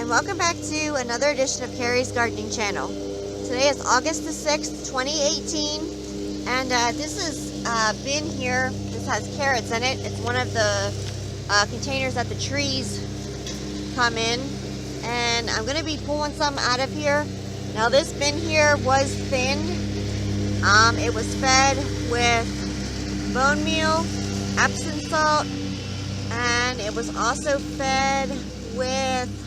and welcome back to another edition of Carrie's Gardening Channel. Today is August the 6th, 2018, and this has bin here. This has carrots in it. It's one of the containers that the trees come in, and I'm going to be pulling some out of here. Now this bin here was thinned. It was fed with bone meal, Epsom salt, and it was also fed with,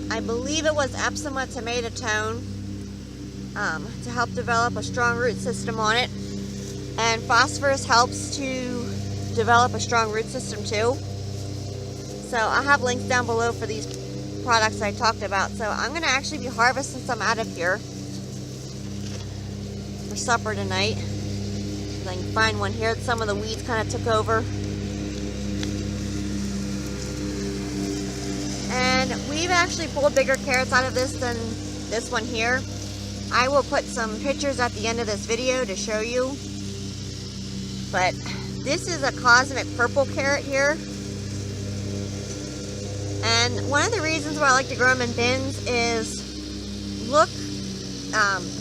I believe it was Epsom tomato tone, to help develop a strong root system on it. And phosphorus helps to develop a strong root system too. So I have links down below for these products I talked about. So I'm going to actually be harvesting some out of here for supper tonight. I can find one here. Some of the weeds kind of took over. And we've actually pulled bigger carrots out of this than this one here. I will put some pictures at the end of this video to show you. But this is a cosmic purple carrot here. And one of the reasons why I like to grow them in bins is, look,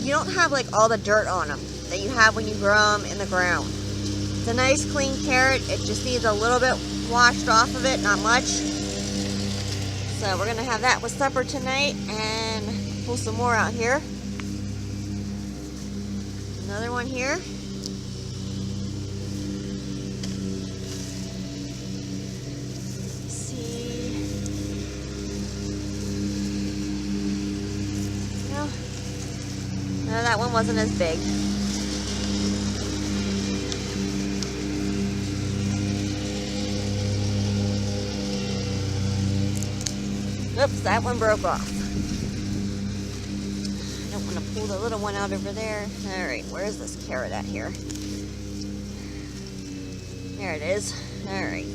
you don't have like all the dirt on them that you have when you grow them in the ground. It's a nice clean carrot. It just needs a little bit washed off of it, not much. So we're going to have that with supper tonight and pull some more out here. Another one here. Let's see. No, that one wasn't as big. Oops, that one broke off. I don't want to pull the little one out over there. Alright, where's this carrot at here? There it is. Alright.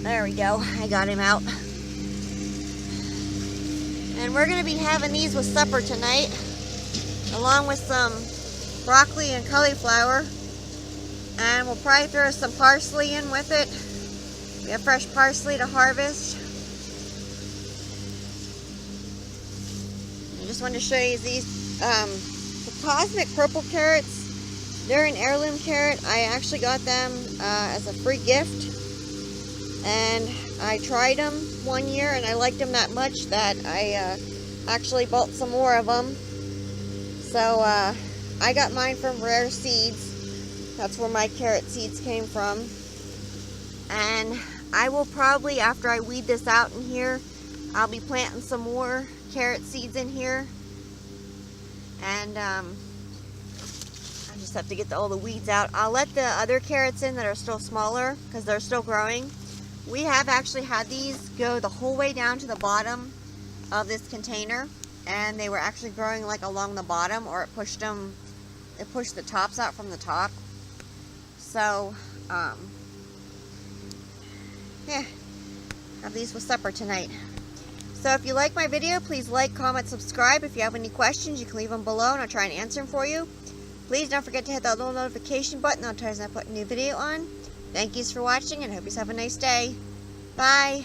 There we go. I got him out. And we're going to be having these with supper tonight, along with some broccoli and cauliflower. And we'll probably throw some parsley in with it. We have fresh parsley to harvest. I just wanted to show you these, the cosmic purple carrots. They're an heirloom carrot. I actually got them as a free gift. And I tried them one year and I liked them that much that I actually bought some more of them. So I got mine from Rare Seeds. That's where my carrot seeds came from. And I will probably, after I weed this out in here, I'll be planting some more carrot seeds in here. And I just have to get all the weeds out. I'll let the other carrots in that are still smaller because they're still growing. We have actually had these go the whole way down to the bottom of this container, and they were actually growing like along the bottom, or it pushed the tops out from the top. So yeah, have these with supper tonight. So if you like my video, please like, comment, subscribe. If you have any questions, you can leave them below and I'll try and answer them for you. Please don't forget to hit that little notification button. I'll try as I put a new video on. Thank yous for watching and I hope you have a nice day. Bye.